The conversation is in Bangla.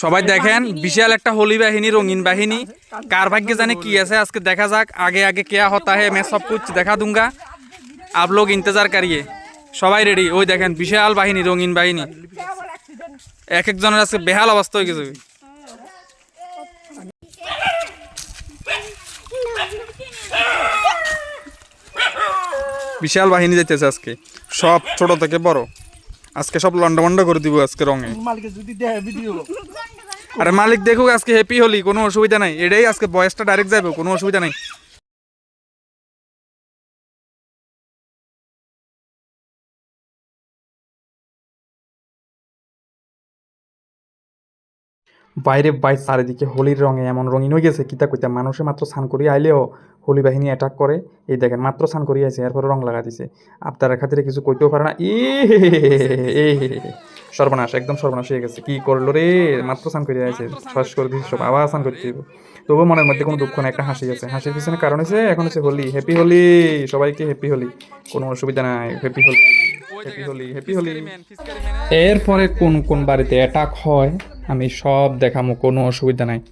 সবাই দেখেন বিশাল একটা হোলি বাহিনী, রঙিন বাহিনী। কার ভাগ্যে জানে কি আছে, আজকে দেখা যাক। আগে আগে क्या होता है मैं सब कुछ দেখা दूंगा, आप लोग इंतजार करिए। সবাই রেডি। ওই দেখেন বিশাল বাহিনী, রঙিন বাহিনী। এক একজনের আজকে বেহাল অবস্থা হয়ে গেছে। বিশাল বাহিনী যাইতেছে আজকে, সব ছোট থেকে বড়। আজকে সব লন্ডা করে দিব আজকে রঙে। আরে মালিক দেখুক আজকে হ্যাপি হলি, কোনো অসুবিধা নাই। এটাই আজকে বয়সটা ডাইরেক্ট যাবে, কোনো অসুবিধা নাই। বাইরে চারিদিকে হোলির রঙে এমন রঙিন হয়ে গেছে, কিতা কইতা। মানুষে মাত্র স্নান করিয়ে আইলেও হোলি বাহিনী অ্যাটাক করে। এই দেখেন মাত্র স্নান করিয়ে আইছে, এরপরে রং লাগা দিছে। আপনার খাতিরে কিছু কইতেও পারে না। সর্বনাশ, একদম সর্বনাশ হয়ে গেছে। কি করলো রে, মাত্র স্নান করিয়ে আইছে, শ্বাস করে দিচ্ছে সব, আবার স্নান করতে দিব। তবুও মনের মধ্যে কোনো দুঃখ না, একটা হাসি আছে। হাসির পিছনে কারণ হচ্ছে এখন হচ্ছে হোলি। হ্যাপি হোলি সবাইকে, হ্যাপি হোলি, কোনো অসুবিধা নাই। Happy Holi, happy Holi, happy Holi. এরপরে কোন কোন বাড়িতে অ্যাটাক হয় আমি সব দেখামো, কোনো অসুবিধা নাই।